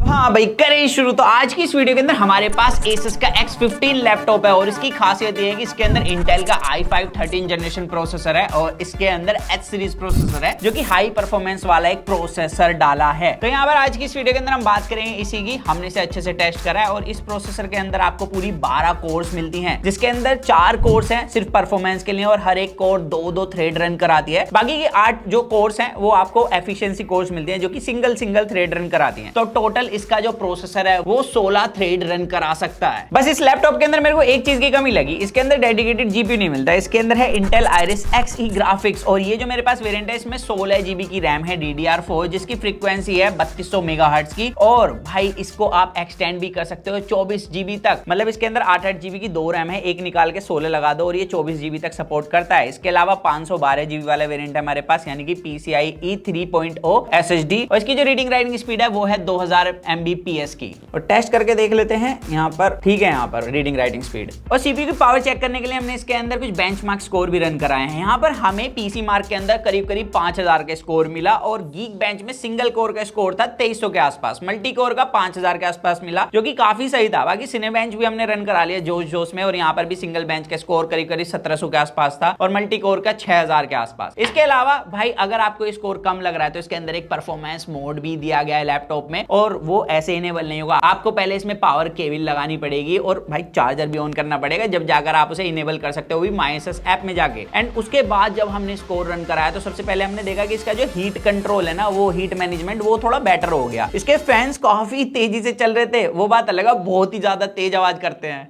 हाँ भाई करें शुरू। तो आज की इस वीडियो के अंदर हमारे पास Asus का X15 लैपटॉप है और इसकी खासियत ये है कि इसके अंदर Intel का i5 13 जनरेशन प्रोसेसर है और इसके अंदर H सीरीज प्रोसेसर है जो कि हाई परफॉर्मेंस वाला एक प्रोसेसर डाला है। तो यहाँ पर आज की इस वीडियो के अंदर हम बात करेंगे इसी की। हमने इसे अच्छे से टेस्ट करा है और इस प्रोसेसर के अंदर आपको पूरी 12 कोर्स मिलती हैं, जिसके अंदर 4 कोर्स हैं सिर्फ परफॉर्मेंस के लिए और हर एक कोर 2 थ्रेड रन कराती है। बाकी की 8 जो कोर्स हैं वो आपको एफिशिएंसी कोर्स मिलती हैं जो कि सिंगल थ्रेड रन कराती हैं। तो टोटल इसका जो प्रोसेसर है वो 16 थ्रेड रन करा सकता है। बस इस लैपटॉप के अंदर मेरे को एक चीज की कमी लगी, इसके अंदर डेडिकेटेड जीपीयू नहीं मिलता। इसके अंदर है Intel Iris Xe ग्राफिक्स और ये जो मेरे पास वेरिएंट है इसमें 16 GB की रैम है DDR4 जिसकी फ्रीक्वेंसी है 3200 मेगाहर्ट्ज की। और भाई इसको आप एक्सटेंड भी कर सकते हो 24 GB तक, मतलब इसके अंदर 8 GB की 2 रैम है, एक निकाल के 16 लगा दो और ये 24 GB तक सपोर्ट करता है। इसके अलावा 512 GB वाला वेरिएंट है हमारे पास, यानी कि PCIe 3.0 SSD और इसकी जो रीडिंग राइटिंग स्पीड है वो है 2000 Mbps की। और टेस्ट करके देख लेते हैं यहाँ पर। ठीक है, यहाँ पर रीडिंग राइटिंग स्पीड और सीपीयू की पावर चेक करने के लिए हमने इसके अंदर कुछ बेंचमार्क स्कोर भी रन कराए हैं। यहाँ पर हमें पीसी मार्क के अंदर करीब 5000 का स्कोर मिला और गीक बेंच में सिंगल कोर का स्कोर था 2300 के आसपास, मल्टी कोर का 5000 के आसपास मिला जो कि काफी सही था। बाकी सिने बेंच भी हमने रन करा लिया जोश में और यहाँ पर भी सिंगल बेंच का स्कोर करीब 1700 के आसपास था और मल्टी कोर का 6000 के आसपास। इसके अलावा भाई अगर आपको स्कोर कम लग रहा है तो इसके अंदर एक परफॉर्मेंस मोड भी दिया गया है लैपटॉप में और वो ऐसे इनेबल नहीं होगा। आपको पहले इसमें पावर केबल लगानी पड़ेगी और भाई चार्जर भी ऑन करना पड़ेगा, जब जाकर आप उसे इनेबल कर सकते हो, भी MyAsus ऐप में जाके। एंड उसके बाद जब हमने स्कोर रन कराया तो सबसे पहले हमने देखा कि इसका जो हीट कंट्रोल है ना, वो हीट मैनेजमेंट वो थोड़ा बेटर हो गया। इसके फैंस काफी तेजी से चल रहे थे, वो बात अलग है, बहुत ही ज्यादा तेज आवाज करते हैं।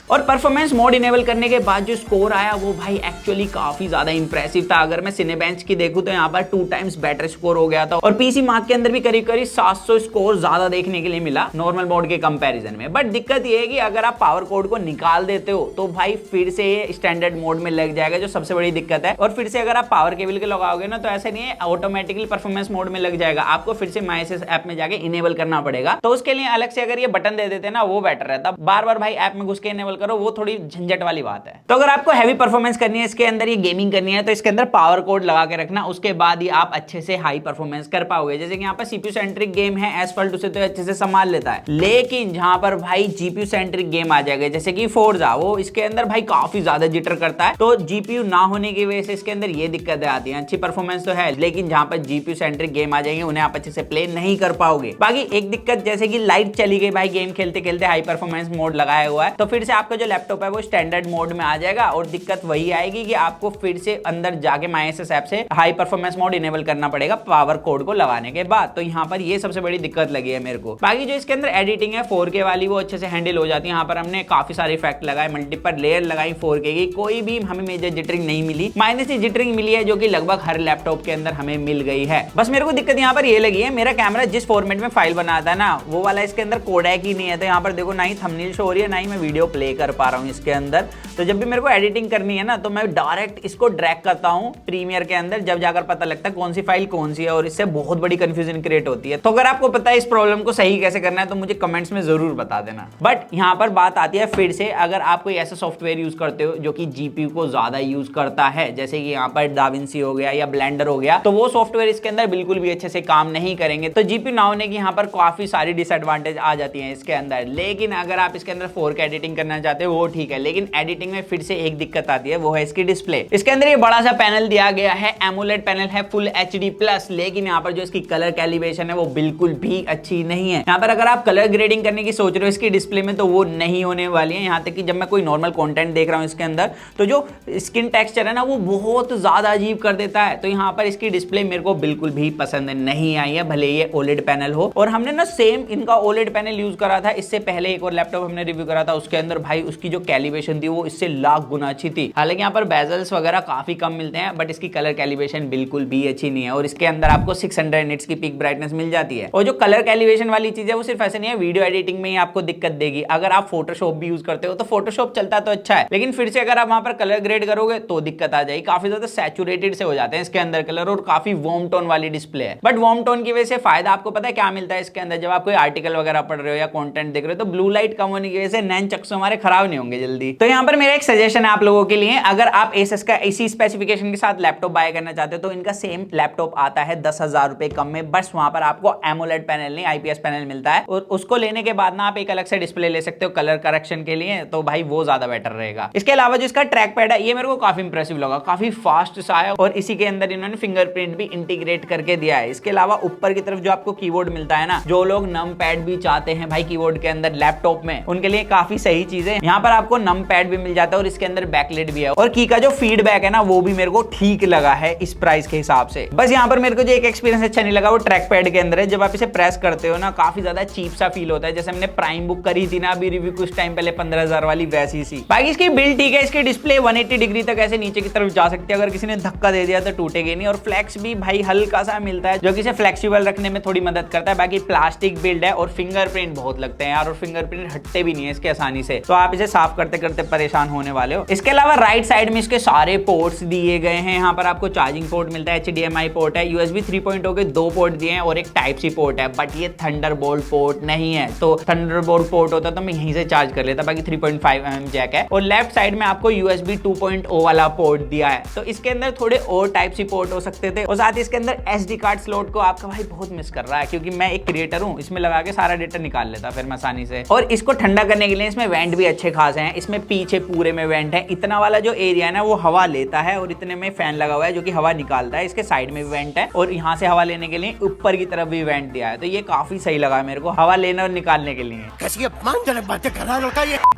और परफॉर्मेंस मोड इनेबल करने के बाद जो स्कोर आया वो भाई एक्चुअली काफी ज्यादा इंप्रेसिव था। अगर मैं सिनेबेंच की देखूं तो यहाँ पर 2 टाइम्स बेटर स्कोर हो गया था और पीसी मार्क के अंदर भी करीब 700 स्कोर ज्यादा देखने के लिए मिला नॉर्मल मोड के कंपैरिजन में। बट दिक्कत ये है कि अगर आप पावर कोड को निकाल देते हो तो भाई फिर से ये स्टैंडर्ड मोड में लग जाएगा, जो सबसे बड़ी दिक्कत है। और फिर से अगर आप पावर केबल के लगाओगे ना तो ऐसा नहीं है ऑटोमेटिकली परफॉर्मेंस मोड में लग जाएगा, आपको फिर से MyAsus ऐप में जाके इनेबल करना पड़ेगा। तो उसके लिए अलग से अगर ये बटन दे देते ना वो बेटर रहता। बार बार भाई ऐप में घुस के इनेबल करो, वो थोड़ी झंझट वाली बात है। तो अगर आपको हैवी परफॉर्मेंस करनी है इसके अंदर, ये गेमिंग करनी है, तो इसके अंदर पावर कोड लगा के रखना, उसके बाद ही आप अच्छे से हाई परफॉर्मेंस कर पाओगे। जैसे कि यहाँ पर सीपीयू सेंट्रिक गेम है एस्फल्ट, उसे तो अच्छे से संभाल लेता है, लेकिन जहां पर भाई जीपीयू सेंट्रिक गेम आ जाएगा जैसे कि फोर्जा, वो इसके अंदर भाई काफी ज्यादा जिटर करता है। तो जीपीयू ना होने की वजह से इसके अंदर ये दिक्कतें आती हैं। अच्छी परफॉर्मेंस तो है लेकिन जहां पर जीपीयू सेंट्रिक गेम आ जाएंगे उन्हें आप अच्छे से प्ले नहीं कर पाओगे। बाकी एक दिक्कत जैसे कि लाइट चली गई भाई गेम खेलते खेलते, हाई परफॉर्मेंस मोड लगाया हुआ है, तो फिर से आपका जो लैपटॉप है वो स्टैंडर्ड मोड में आ जाएगा और दिक्कत वही आएगी कि आपको फिर से अंदर जाके MyAsus ऐप से हाई परफॉर्मेंस मोड इनेबल करना पड़ेगा पावर कोड को लगाने के बाद। तो यहाँ पर ये सबसे बड़ी दिक्कत लगी है मेरे को। बाकी जो इसके अंदर एडिटिंग है 4K वाली वो अच्छे से हैंडल हो जाती है। यहाँ पर हमने काफी सारे इफेक्ट लगाए, मल्टीपल लेयर लगाई 4K की, कोई भी हमें मेजर जिटरिंग नहीं मिली, माइनस ही जिटरिंग मिली है जो कि लगभग हर लैपटॉप के अंदर हमें मिल गई है। बस मेरे को दिक्कत यहाँ पर ये लगी है, मेरा कैमरा जिस फॉर्मेट में फाइल बनाता है ना वो वाला इसके अंदर कोडेक ही नहीं है। तो यहाँ पर देखो ना ही थंबनेल शो हो रही है ना ही मैं वीडियो प्ले कर पा रहा हूँ इसके अंदर। तो जब भी मेरे को एडिटिंग करनी है ना तो मैं डायरेक्ट इसको ड्रैग करता हूं प्रीमियर के अंदर, जब जाकर पता लगता है कौन सी फाइल कौन सी है और इससे बहुत बड़ी कंफ्यूजन क्रिएट होती है। तो अगर आपको पता है इस प्रॉब्लम को सही कैसे करना है तो मुझे कमेंट्स में जरूर बता देना। बट यहां पर बात आती है फिर से, अगर आप कोई ऐसा सॉफ्टवेयर यूज करते हो जो कि जीपीयू को ज्यादा यूज करता है, जैसे कि यहाँ पर डाविंसी हो गया या ब्लेंडर हो गया, तो वो सॉफ्टवेयर इसके अंदर बिल्कुल भी अच्छे से काम नहीं करेंगे। तो जीपीयू ना होने की यहाँ पर काफी सारी डिसएडवांटेज आ जाती है इसके अंदर। लेकिन अगर आप इसके अंदर 4K एडिटिंग करना चाहते हो वो ठीक है, लेकिन एडिटिंग में फिर से एक दिक्कत आती है, वो है इसकी डिस्प्ले। इसके अंदर ये बड़ा सा पैनल दिया गया है, एमोलेड पैनल है फुल HD प्लस, लेकिन यहाँ पर जो इसकी कलर कैलिब्रेशन है वो बिल्कुल भी अच्छी नहीं है। यहाँ पर अगर आप कलर ग्रेडिंग करने की सोच रहे हो इसकी डिस्प्ले में तो वो नहीं होने वाली है। यहाँ तक कि जब मैं कोई नॉर्मल कंटेंट देख रहा हूँ इसके अंदर तो जो स्किन टेक्सचर है ना वो बहुत ज्यादा अजीब कर देता है। तो यहाँ पर इसकी डिस्प्ले मेरे को बिल्कुल भी पसंद नहीं आई है, भले ये OLED पैनल हो। और हमने ना सेम इनका OLED पैनल यूज करा था, इससे पहले एक और लैपटॉप हमने रिव्यू करा था, उसके अंदर भाई उसकी जो कैलिब्रेशन थी वो इससे लाख गुना अच्छी थी। हालांकि यहाँ पर बेजल्स वगैरह काफी कम मिलते हैं बट इसकी कलर कैलिब्रेशन बिल्कुल भी अच्छी नहीं है और इसके अंदर आपको 600 निट्स की पीक ब्राइटनेस मिल जाती है। और जो कलर कैलिब्रेशन वाली चीज है वो सिर्फ ऐसे नहीं है, वीडियो एडिटिंग में ही आपको दिक्कत देगी। अगर आप फोटोशॉप भी यूज करते हो तो फोटोशॉप चलता तो अच्छा है, लेकिन फिर से अगर आप वहां पर कलर ग्रेड करोगे तो दिक्कत आ जाएगी। काफी ज्यादा सैचुरेटेड से हो जाते हैं इसके अंदर कलर और काफी वार्म टोन वाली डिस्प्ले है। बट वार्म टोन की वजह से फायदा आपको पता है क्या मिलता है इसके अंदर, जब आप कोई आर्टिकल वगैरह पढ़ रहे हो या कंटेंट देख रहे हो तो ब्लू लाइट कम होने की वजह से नैन चक्स हमारे खराब नहीं होंगे जल्दी। तो यहाँ पर मेरा एक सजेशन है आप लोगों के लिए, अगर आप एसस का इसी स्पेसिफिकेशन के साथ लैपटॉप बाय करना चाहते हो तो इनका सेम लैपटॉप आता है 10,000 रुपए कम में, बस वहां पर आपको एमोलेड पैनल नहीं IPS पैनल मिलता है, और उसको लेने के बाद ना आप एक अलग से डिस्प्ले ले सकते हो कलर करेक्शन के लिए, तो भाई वो ज्यादा बेटर रहेगा। इसके अलावा जो इसका ट्रैक पैड है ये मेरे को काफी इंप्रेसिव लगा, काफी फास्ट सा है, और इसी के अंदर इन्होंने फिंगरप्रिंट भी इंटीग्रेट करके दिया है। इसके अलावा ऊपर की तरफ जो आपको कीबोर्ड मिलता है ना, जो लोग नम पैड भी चाहते हैं भाई कीबोर्ड के अंदर लैपटॉप में, उनके लिए काफी सही चीज है। यहाँ पर आपको नम पैड भी मिल जाता है और इसके अंदर बैकलाइट भी है, और की का जो फीडबैक है ना वो भी मेरे को ठीक लगा है इस प्राइस के हिसाब से। बस यहाँ पर मेरे को जो एक एक्सपीरियंस अच्छा नहीं लगा वो ट्रैक पैड के अंदर है, जब आप इसे प्रेस करते हो ना काफी ज्यादा चीप सा फील होता है, जैसे हमने प्राइम बुक करी थी ना अभी रिव्यू कुछ टाइम पहले 15,000 वाली, वैसी सी। बाकी इसकी बिल्ड ठीक है, इसकी डिस्प्ले 180 डिग्री तक ऐसे नीचे की तरफ जा सकती है, अगर किसी ने धक्का दे दिया तो टूटेगी नहीं, और फ्लेक्स भी भाई हल्का सा मिलता है जो कि इसे फ्लेक्सिबल रखने में थोड़ी मदद करता है। बाकी प्लास्टिक बिल्ड है और फिंगरप्रिंट बहुत लगते हैं यार, और फिंगरप्रिंट हटते भी नहीं है इसके आसानी से, तो आप इसे साफ करते करते परेशान होने वाले हो। इसके अलावा राइट साइड में इसके सारे पोर्ट्स दिए गए हैं, यहाँ पर आपको चार्जिंग पोर्ट मिलता है, HDMI पोर्ट है, USB 3.0 के 2 पोर्ट दिए हैं और एक टाइप सी पोर्ट है, बट ये थंडरबोल्ट पोर्ट नहीं है। तो थंडरबोल्ट पोर्ट होता तो मैं यहीं से चार्ज कर लेता, बाकी 3.5mm जैक है, और लेफ्ट साइड में आपको USB 2.0 वाला पोर्ट दिया है, तो इसके अंदर थोड़े और टाइप सी पोर्ट हो सकते थे, और साथ ही इसके अंदर SD कार्ड स्लॉट को आपका भाई बहुत मिस कर रहा है, क्योंकि मैं एक क्रिएटर हूँ, इसमें लगा के सारा डेटा निकाल लेता फिर मैं आसानी से। और इसको ठंडा करने के लिए इसमें वेंट भी अच्छे खासे हैं, इसमें पीछे पूरे में वेंट है, इतना वाला जो एरिया है ना वो हवा लेता है, और इतने में फैन लगा हुआ है जो कि हवा निकालता है, इसके साइड में भी वेंट है, और यहाँ से हवा लेने के लिए ऊपर की तरफ भी वेंट दिया है, तो ये काफी सही लगा मेरे को हवा लेने और निकालने के लिए।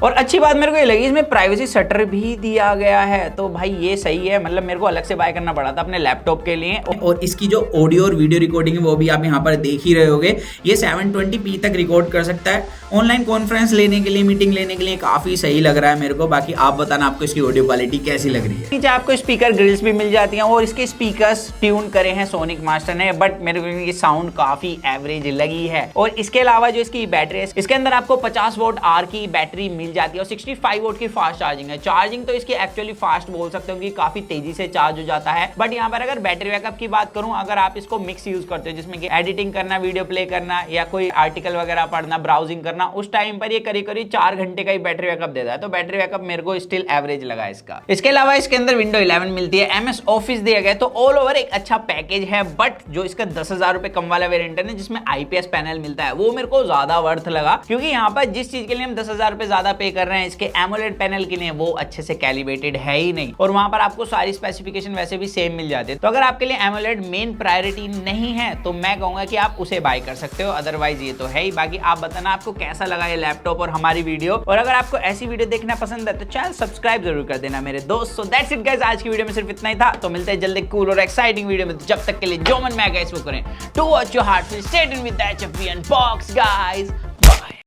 और अच्छी बात मेरे को ये लगी इसमें प्राइवेसी शटर भी दिया गया है, तो भाई ये सही है, मतलब मेरे को अलग से बाय करना पड़ा था अपने लैपटॉप के लिए। और इसकी जो ऑडियो और वीडियो रिकॉर्डिंग है वो भी आप यहाँ पर देख ही रहे होगे, ये 720p तक रिकॉर्ड कर सकता है। ऑनलाइन कॉन्फ्रेंस लेने के लिए, मीटिंग लेने के लिए काफी सही लग रहा है मेरे को। बाकी आप बताना आपको इसकी ऑडियो क्वालिटी कैसी लग रही है। नीचे आपको स्पीकर ग्रिल्स भी मिल जाती हैं, और इसके स्पीकर्स ट्यून करे हैं सोनिक मास्टर ने, बट मेरे को ये साउंड काफी एवरेज लगी है। और इसके अलावा जो इसकी बैटरी है, इसके अंदर आपको 50 वोट आर की बैटरी मिल जाती है, और 65 वोट की फास्ट चार्जिंग है। चार्जिंग तो इसकी एक्चुअली फास्ट बोल सकते हो कि काफी तेजी से चार्ज हो जाता है, बट यहाँ पर अगर बैटरी बैकअप की बात करूं, अगर आप इसको मिक्स यूज करते हो जिसमें कि एडिटिंग करना, वीडियो प्ले करना, या कोई आर्टिकल वगैरह पढ़ना, ब्राउजिंग करना, उस टाइम पर ये करीब 4 घंटे का ही बैटरी बैकअप देता है, तो बैटरी बैकअप मेरे को स्टिल एवरेज लगा इसका। इसके अलावा इसके अंदर विंडो 11 मिलती है, MS ऑफिस दिया गया है, तो ऑल ओवर एक अच्छा पैकेज है। बट जो इसका 10,000 रुपए कम वाला वेरिएंट है जिसमें IPS पैनल मिलता है, वो मेरे को ज्यादा वर्थ लगा, क्योंकि यहाँ पर जिस चीज के लिए हम 10,000 रुपए ज्यादा पे कर रहे हैं, इसके एमोलेड पैनल के लिए वो अच्छे से कैलिब्रेटेड है ही नहीं, और वहां पर आपको सारी स्पेसिफिकेशन वैसे भी सेम मिल जाते हैं। तो अगर आपके लिए एमोलेड मेन प्रायोरिटी नहीं है तो मैं कहूंगा कि आप उसे बाय कर सकते हो, अदरवाइज ये तो है ही। बाकी आप बताना आपको कैसा लगा ये लैपटॉप और हमारी वीडियो, और अगर आपको ऐसी वीडियो देखना पसंद है तो चैनल सब्सक्राइब जरूर कर देना मेरे दोस्त। सो दैट्स इट गाइस, आज की वीडियो में सिर्फ इतना ही था, तो मिलते हैं जल्दी कूल और एक्साइटिंग वीडियो में। जब तक के लिए जो मन में आए गाइस वो करें। To watch your heart, stay tuned with that HFV unbox guys.